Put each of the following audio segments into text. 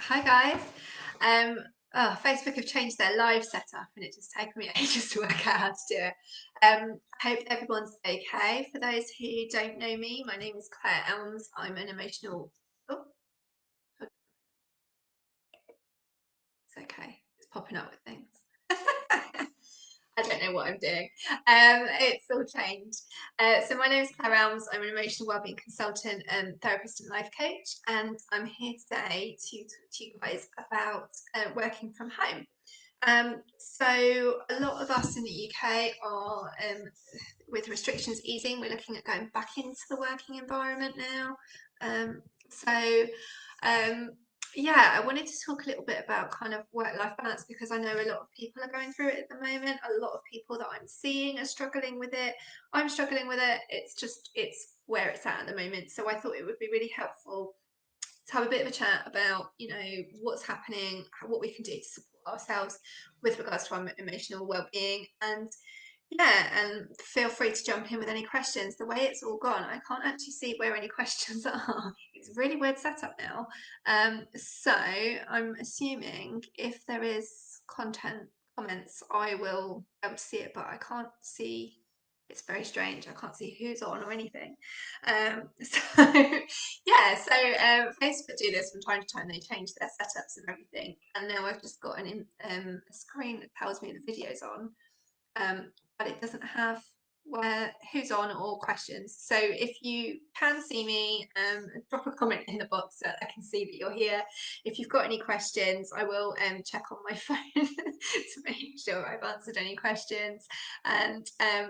Hi guys. Um, Facebook have changed their live setup and it just taken me ages to work out how to do it. I hope everyone's okay. For those who don't know me, my name is Claire Elms. I'm an emotional. Oh, it's okay. It's popping up with things. I don't know what I'm doing. It's all changed. So my name is Claire Elms. I'm an emotional wellbeing consultant and therapist and life coach, and I'm here today to talk to you guys about working from home. So a lot of us in the UK are, with restrictions easing, we're looking at going back into the working environment now. Um, so um, yeah, I wanted to talk a little bit about kind of work-life balance because I know a lot of people are going through it at the moment. A lot of people that I'm seeing are struggling with it. I'm struggling with it. It's where it's at the moment. So I thought it would be really helpful to have a bit of a chat about, what's happening, what we can do to support ourselves with regards to our emotional well-being. And yeah, and feel free to jump in with any questions. The way it's all gone, I can't actually see where any questions are. It's a really weird setup now. So I'm assuming if there is content comments, I will be able to see it, but I can't see. It's very strange. I can't see who's on or anything. So yeah, so Facebook do this from time to time. They change their setups and everything, and now I've just got a screen that tells me the video's on, but it doesn't have where who's on or questions. So if you can see me, drop a comment in the box so that I can see that you're here. If you've got any questions, I will check on my phone to make sure I've answered any questions. And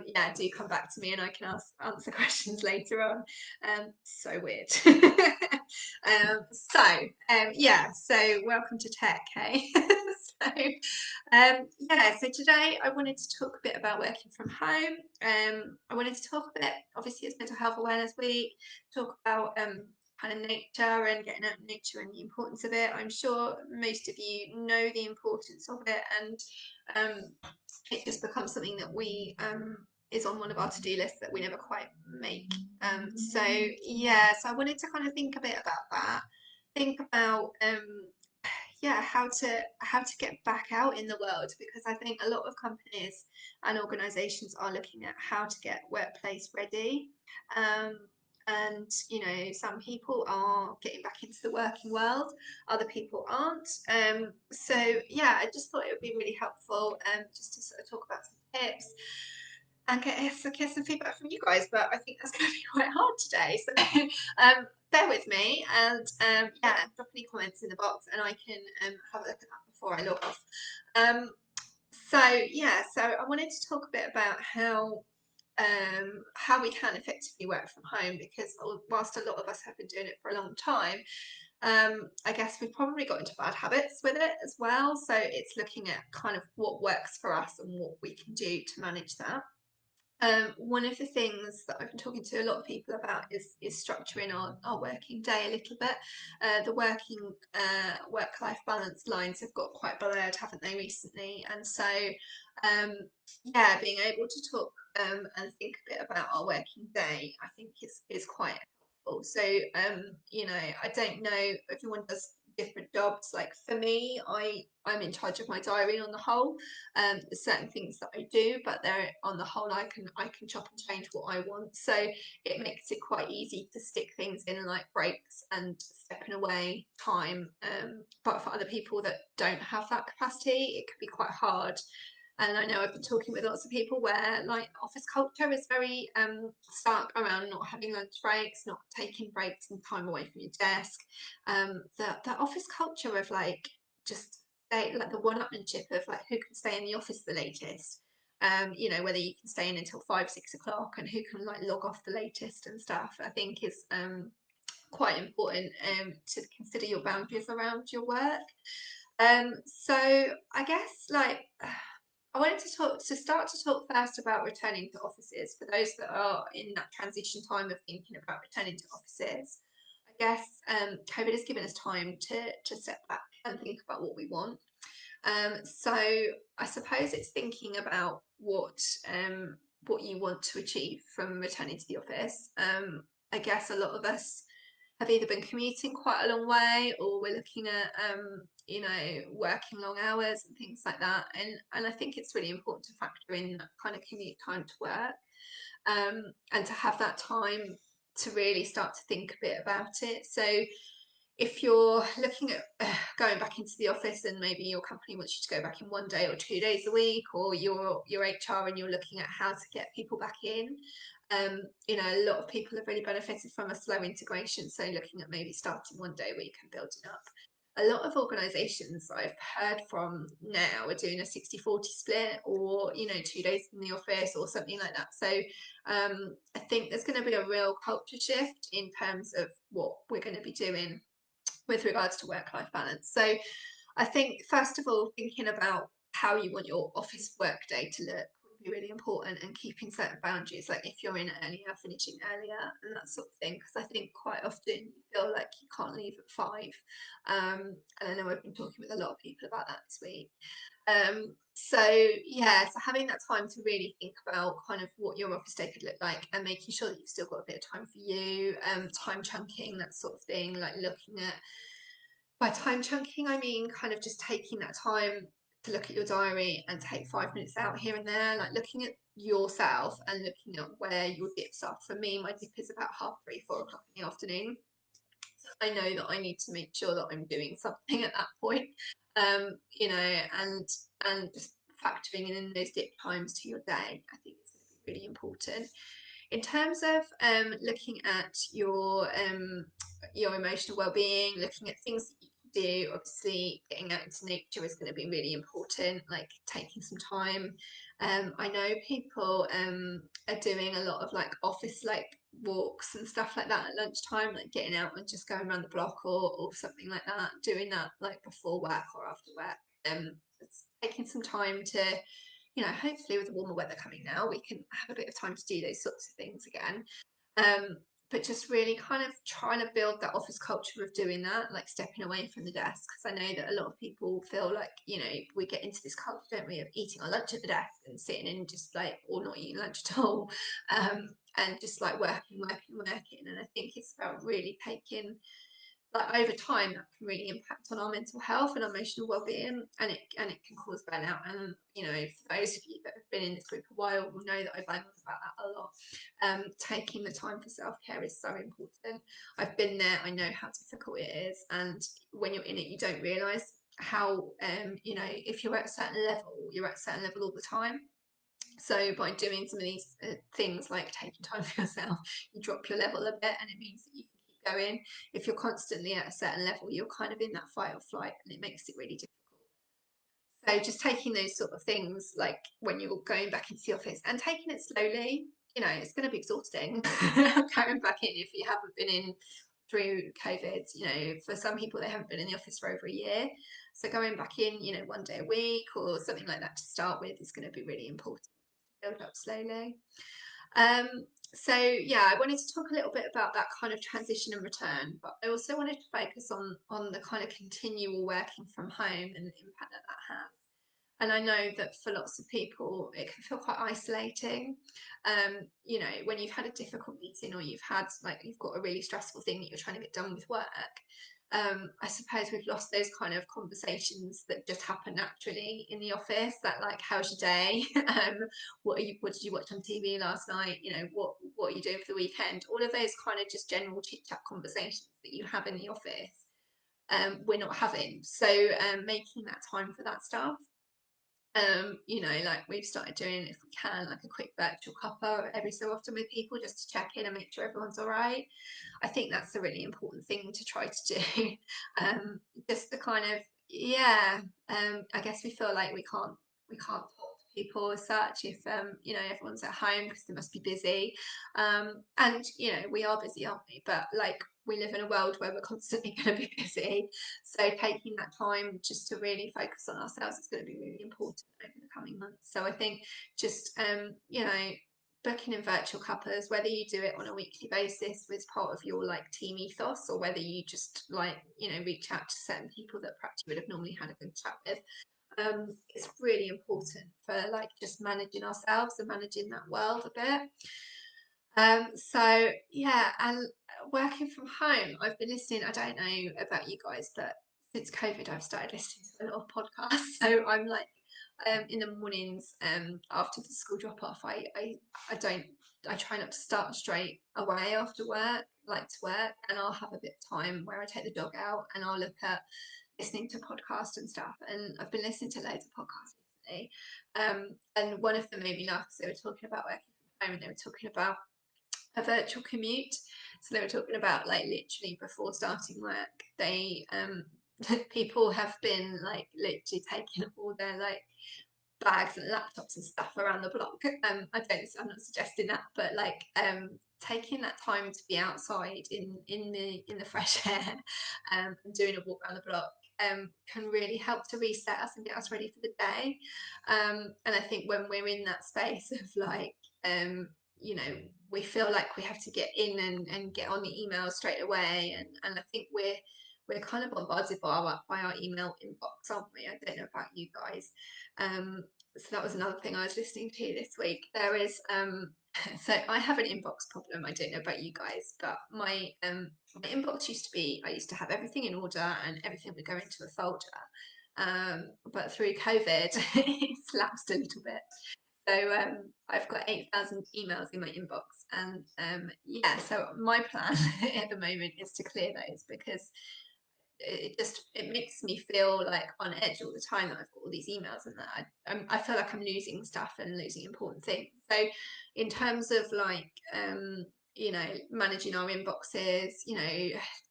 yeah, do come back to me and I can answer questions later on. So weird. Yeah, so welcome to tech, hey? So yeah, so today I wanted to talk a bit about working from home. I wanted to talk a bit, obviously it's Mental Health Awareness Week, talk about kind of nature and getting out in nature and the importance of it. I'm sure most of you know the importance of it, and um, it just becomes something that we is on one of our to-do lists that we never quite make. So yeah, so I wanted to kind of think a bit about that, think about yeah, how to get back out in the world, because I think a lot of companies and organizations are looking at how to get workplace ready. um, and some people are getting back into the working world, other people aren't. So yeah, I just thought it would be really helpful just to sort of talk about some tips and get some feedback from you guys, but I think that's going to be quite hard today. So bear with me, and yeah, drop any comments in the box and I can have a look at that before I log off. So yeah, so I wanted to talk a bit about how we can effectively work from home, because whilst a lot of us have been doing it for a long time, I guess we've probably got into bad habits with it as well. So it's looking at kind of what works for us and what we can do to manage that. One of the things that I've been talking to a lot of people about is structuring our working day a little bit. The working work-life balance lines have got quite blurred, haven't they, recently? And so, yeah, being able to talk and think a bit about our working day, I think is quite helpful. So, I don't know, everyone does different jobs. Like for me, I'm in charge of my diary on the whole. There's certain things that I do, but they're on the whole I can chop and change what I want. So it makes it quite easy to stick things in like breaks and stepping away time. But for other people that don't have that capacity, it could be quite hard. And I know I've been talking with lots of people where like office culture is very stuck around not having lunch breaks, not taking breaks and time away from your desk. The office culture of like just like the one-upmanship of like who can stay in the office the latest. Whether you can stay in until 5, 6 o'clock and who can like log off the latest and stuff, I think is quite important to consider your boundaries around your work. So I guess like I wanted to start to talk first about returning to offices for those that are in that transition time of thinking about returning to offices. I guess COVID has given us time to step back and think about what we want. So I suppose it's thinking about what you want to achieve from returning to the office. I guess a lot of us have either been commuting quite a long way, or we're looking at you know, working long hours and things like that. And I think it's really important to factor in that kind of commute time to work, and to have that time to really start to think a bit about it. So if you're looking at going back into the office, and maybe your company wants you to go back in 1 day or 2 days a week, or your HR and you're looking at how to get people back in, you know, a lot of people have really benefited from a slow integration. So looking at maybe starting 1 day a week and building up. A lot of organisations I've heard from now are doing a 60-40 split, or, you know, 2 days in the office or something like that. So I think there's going to be a real culture shift in terms of what we're going to be doing with regards to work-life balance. So I think, first of all, thinking about how you want your office work day to look would be really important, and keeping certain boundaries, like if you're in earlier, finishing earlier, and that sort of thing. Because I think quite often you feel like you can't leave at 5. And I know I've been talking with a lot of people about that this week. So yeah, so having that time to really think about kind of what your office day could look like, and making sure that you've still got a bit of time for you, time chunking, that sort of thing, like looking at, by time chunking, I mean kind of just taking that time to look at your diary and take 5 minutes out here and there, like looking at yourself and looking at where your dips are. For me, my dip is about 3:30, 4 o'clock in the afternoon. I know that I need to make sure that I'm doing something at that point, you know, and just factoring in those dip times to your day, I think is going to be really important. In terms of looking at your emotional well-being, looking at things that you can do, obviously getting out into nature is going to be really important, like taking some time. I know people are doing a lot of like office like walks and stuff like that at lunchtime, like getting out and just going around the block, or something like that, doing that like before work or after work. It's taking some time to, you know, hopefully with the warmer weather coming now, we can have a bit of time to do those sorts of things again. But just really kind of trying to build that office culture of doing that, like stepping away from the desk. Because I know that a lot of people feel like, you know, we get into this culture, don't we, of eating our lunch at the desk and sitting in just like, or not eating lunch at all, and just like working, working, working. And I think it's about really taking, like, over time that can really impact on our mental health and emotional well-being, and it can cause burnout. And you know, for those of you that have been in this group a while will know that I bang on about that a lot. Taking the time for self-care is so important. I've been there, I know how difficult it is, and when you're in it you don't realize how, you know, if you're at a certain level, you're at a certain level all the time. So by doing some of these things, like taking time for yourself, you drop your level a bit, and it means that you can keep going. If you're constantly at a certain level, you're kind of in that fight or flight, and it makes it really difficult. So just taking those sort of things, like when you're going back into the office and taking it slowly, you know, it's going to be exhausting going back in if you haven't been in through COVID. You know, for some people, they haven't been in the office for over a year. So going back in, you know, 1 day a week or something like that to start with is going to be really important. Build up slowly. Um, so yeah, I wanted to talk a little bit about that kind of transition and return, but I also wanted to focus on the kind of continual working from home and the impact that that has. And I know that for lots of people, it can feel quite isolating. You know, when you've had a difficult meeting, or you've had, like, you've got a really stressful thing that you're trying to get done with work. I suppose we've lost those kind of conversations that just happen naturally in the office. That, like, how's your day? What did you watch on TV last night? You know, what are you doing for the weekend? All of those kind of just general chit chat conversations that you have in the office, we're not having. So making that time for that stuff. You know, like we've started doing, if we can, like a quick virtual cuppa every so often with people, just to check in and make sure everyone's all right. I think that's a really important thing to try to do. Just the kind of, yeah, I guess we feel like we can't talk to people as such if, you know, everyone's at home because they must be busy. And you know, we are busy, aren't we? But like, we live in a world where we're constantly going to be busy. So taking that time just to really focus on ourselves is going to be really important over the coming months. So I think just, you know, booking in virtual cuppas, whether you do it on a weekly basis with part of your like team ethos, or whether you just, like, you know, reach out to certain people that perhaps you would have normally had a good chat with. It's really important for like just managing ourselves and managing that world a bit. So yeah, and working from home, I've been listening. I don't know about you guys, but since COVID, I've started listening to a lot of podcasts. So I'm like, in the mornings, after the school drop off, I don't, I try not to start straight away after work, like to work, and I'll have a bit of time where I take the dog out and I'll look at listening to podcasts and stuff. And I've been listening to loads of podcasts recently. And one of them made me laugh because they were talking about working from home and they were talking about a virtual commute. So they were talking about like literally before starting work, they people have been like literally taking all their like bags and laptops and stuff around the block. I'm not suggesting that, but like taking that time to be outside in the fresh air and doing a walk around the block can really help to reset us and get us ready for the day. And I think when we're in that space of like um, you know, we feel like we have to get in and get on the email straight away, and I think we're kind of bombarded by our email inbox, aren't we? I don't know about you guys. So that was another thing I was listening to this week. There is so I have an inbox problem. I don't know about you guys, but my inbox used to be, I used to have everything in order and everything would go into a folder. But through COVID, it's lapsed a little bit. So I've got 8,000 emails in my inbox, and yeah. So my plan at the moment is to clear those because it makes me feel like on edge all the time that I've got all these emails and that I feel like I'm losing stuff and losing important things. So in terms of like managing our inboxes,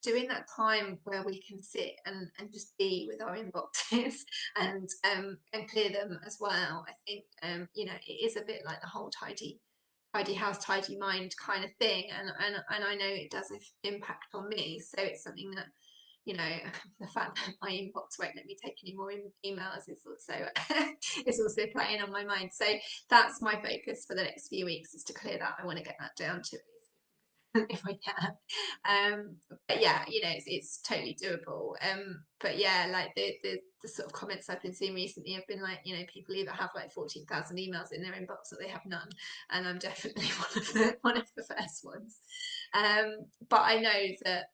doing that time where we can sit and just be with our inboxes and clear them as well. I think it is a bit like the whole tidy house, tidy mind kind of thing, and I know it does impact on me. So it's something that the fact that my inbox won't let me take any more emails is also is also playing on my mind. So that's my focus for the next few weeks, is to clear that. I want to get that down to if I can. But yeah, it's totally doable. But yeah, like the sort of comments I've been seeing recently have been like, people either have like 14,000 emails in their inbox or they have none, and I'm definitely one of the first ones. But I know that,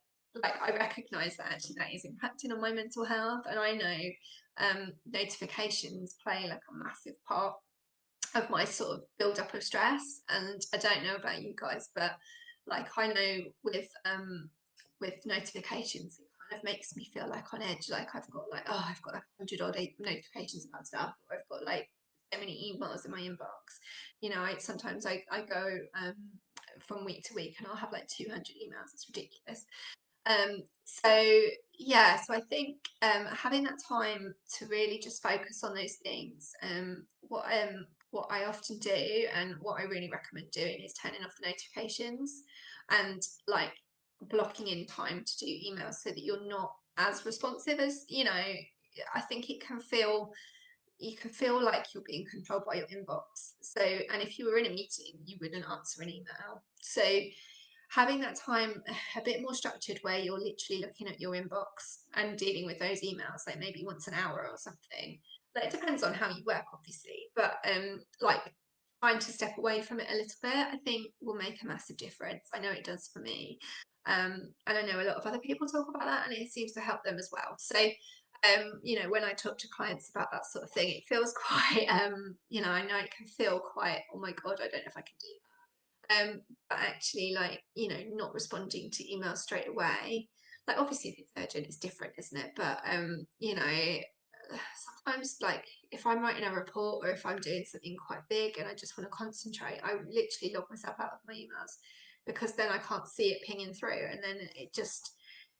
like, I recognise that actually that is impacting on my mental health, and I know notifications play like a massive part of my sort of build up of stress. And I don't know about you guys, but like I know with notifications, it kind of makes me feel like on edge. Like I've got like 100 odd notifications about stuff, or I've got like so many emails in my inbox. Sometimes I go from week to week and I'll have like 200 emails. It's ridiculous. So yeah, so I think having that time to really just focus on those things. What I often do and what I really recommend doing is turning off the notifications and like blocking in time to do emails so that you're not as responsive as, I think you can feel like you're being controlled by your inbox. So, and if you were in a meeting, you wouldn't answer an email. So having that time a bit more structured where you're literally looking at your inbox and dealing with those emails like maybe once an hour or something. Like, it depends on how you work, obviously, but like trying to step away from it a little bit, I think will make a massive difference. I know it does for me. And I know a lot of other people talk about that and it seems to help them as well. So when I talk to clients about that sort of thing, it feels quite I know it can feel quite, oh my god, I don't know if I can do but actually, like, not responding to emails straight away. Like, obviously, if it's urgent, it's different, isn't it? But sometimes, like, if I'm writing a report or if I'm doing something quite big and I just want to concentrate, I literally log myself out of my emails because then I can't see it pinging through, and then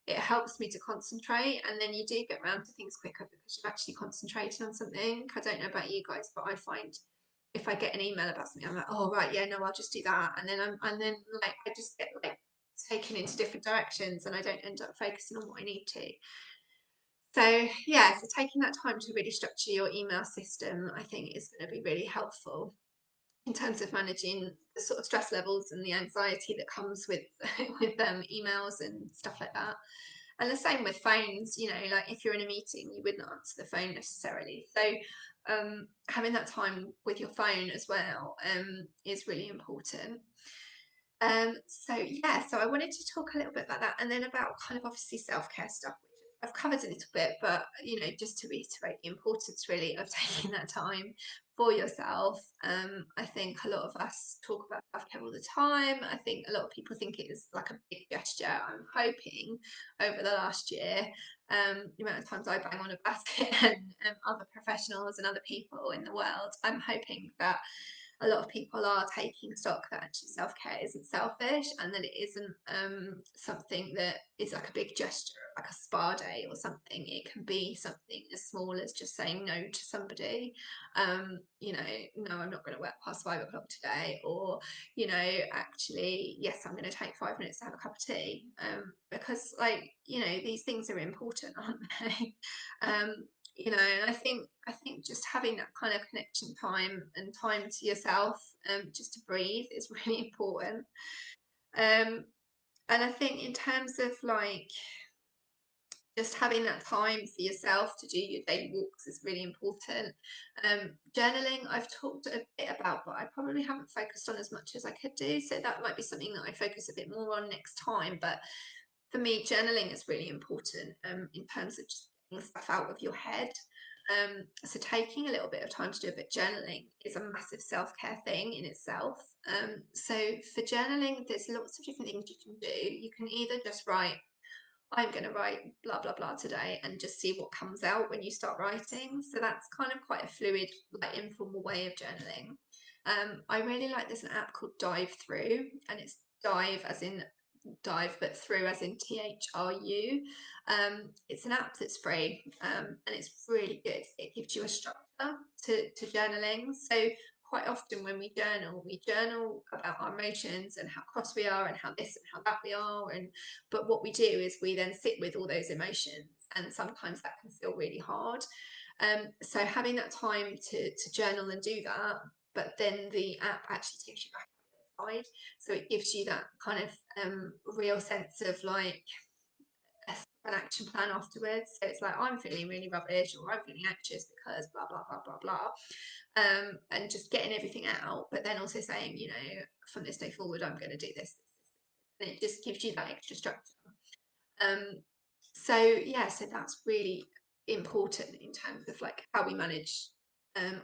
it helps me to concentrate, and then you do get around to things quicker because you've actually concentrated on something. I don't know about you guys, but I find if I get an email about something, I'm like, oh right, yeah, no, I'll just do that, and then like I just get like taken into different directions, and I don't end up focusing on what I need to. So yeah, so taking that time to really structure your email system, I think, is going to be really helpful in terms of managing the sort of stress levels and the anxiety that comes with with emails and stuff like that. And the same with phones, like if you're in a meeting, you wouldn't answer the phone necessarily. So having that time with your phone as well is really important. So yeah, so I wanted to talk a little bit about that and then about kind of obviously self-care stuff, which I've covered a little bit, but just to reiterate the importance really of taking that time for yourself. I think a lot of us talk about self-care all the time. I think a lot of people think it is like a big gesture. I'm hoping over the last year, the amount of times I bang on about it and other professionals and other people in the world, I'm hoping that a lot of people are taking stock that actually self-care isn't selfish and that it isn't something that is like a big gesture, like a spa day or something. It can be something as small as just saying no to somebody. No, I'm not going to work past 5 o'clock today, or actually, yes, I'm going to take 5 minutes to have a cup of tea, because these things are important, aren't they? um, and I think just having that kind of connection time and time to yourself, just to breathe is really important. Um, and I think in terms of like just having that time for yourself to do your daily walks is really important. Journaling, I've talked a bit about, but I probably haven't focused on as much as I could do. So that might be something that I focus a bit more on next time. But for me, journaling is really important, in terms of just getting stuff out of your head. So taking a little bit of time to do a bit of journaling is a massive self-care thing in itself. So for journaling, there's lots of different things you can do. You can either just write, I'm going to write blah blah blah today, and just see what comes out when you start writing. So that's kind of quite a fluid, like informal way of journaling. I really like, there's an app called Dive Through, and it's dive as in dive, but through as in THRU. It's an app that's free, and it's really good. It gives you a structure to journaling. So quite often when we journal about our emotions and how cross we are and how this and how that we are. And but what we do is we then sit with all those emotions, and sometimes that can feel really hard. So having that time to journal and do that, but then the app actually takes you back outside, so it gives you that kind of real sense of like an action plan afterwards. So it's like, I'm feeling really rubbish, or I'm feeling anxious because blah blah blah blah blah, and just getting everything out, but then also saying, from this day forward, I'm going to do this, and it just gives you that extra structure. Um, so yeah, so that's really important in terms of like how we manage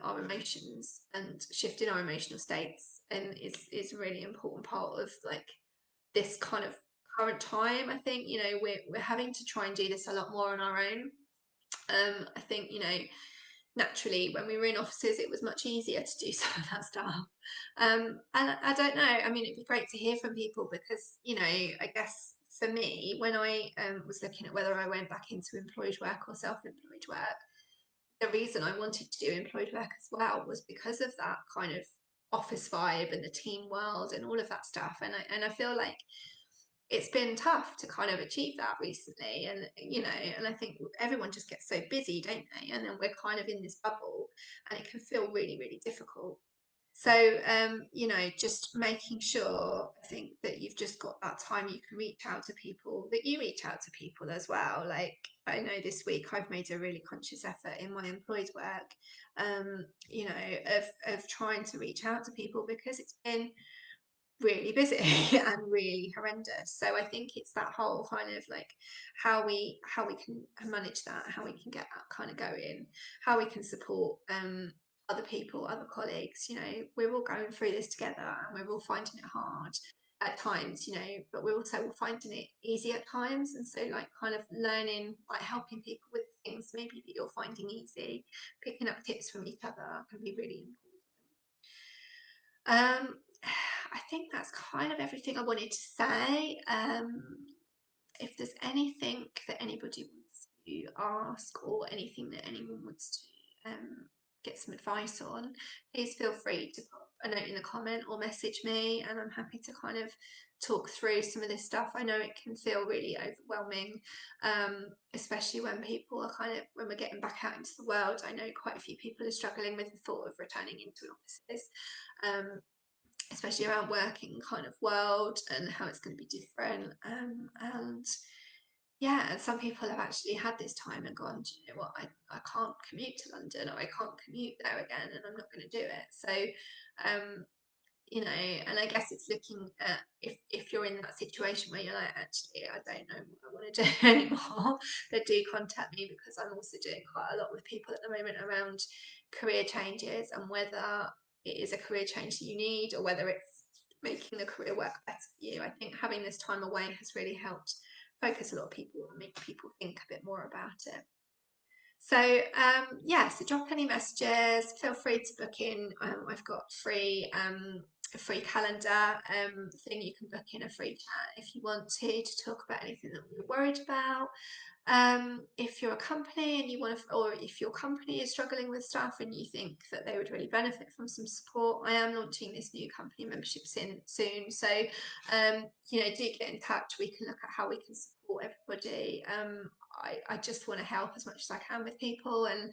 our emotions, and shifting our emotional states, and is a really important part of like this kind of current time. I think we're having to try and do this a lot more on our own. I think naturally when we were in offices it was much easier to do some of that stuff. And I don't know, I mean, it'd be great to hear from people, because I guess for me, when I was looking at whether I went back into employed work or self-employed work, the reason I wanted to do employed work as well was because of that kind of office vibe and the team world and all of that stuff. And I feel like it's been tough to kind of achieve that recently. And and I think everyone just gets so busy, don't they? And then we're kind of in this bubble, and it can feel really really difficult. So just making sure, I think, that you've just got that time you can reach out to people, that you reach out to people as well. Like, I know this week I've made a really conscious effort in my employed work, of trying to reach out to people, because it's been really busy and really horrendous. So I think it's that whole kind of like how we can manage that, how we can get that kind of going, how we can support other people, other colleagues. We're all going through this together, and we're all finding it hard at times, but we're also all finding it easy at times. And so like kind of learning, like helping people with things maybe that you're finding easy, picking up tips from each other can be really important. Um, I think that's kind of everything I wanted to say. If there's anything that anybody wants to ask, or anything that anyone wants to get some advice on, please feel free to pop a note in the comment or message me, and I'm happy to kind of talk through some of this stuff. I know it can feel really overwhelming, especially when people are when we're getting back out into the world. I know quite a few people are struggling with the thought of returning into offices. Especially around working kind of world and how it's going to be different. And yeah, and some people have actually had this time and gone, do you know what, I can't commute to London, or I can't commute there again, and I'm not going to do it. So you know, and I guess it's looking at if you're in that situation where you're like, actually, I don't know what I want to do anymore, then do contact me, because I'm also doing quite a lot with people at the moment around career changes, and whether it is a career change that you need or whether it's making the career work better for you. I think having this time away has really helped focus a lot of people and make people think a bit more about it. So yeah, so drop any messages. Feel free to book in. I've got a free calendar thing. You can book in a free chat if you want to talk about anything that you're worried about. If you're a company and you want to, or if your company is struggling with stuff and you think that they would really benefit from some support, I am launching this new company membership soon. So, you know, do get in touch. We can look at how we can support everybody. I just want to help as much as I can with people, and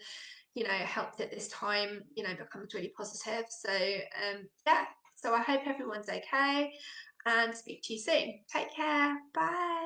you know, help that this time, you know, becomes really positive. So yeah, so I hope everyone's okay, and speak to you soon. Take care. Bye.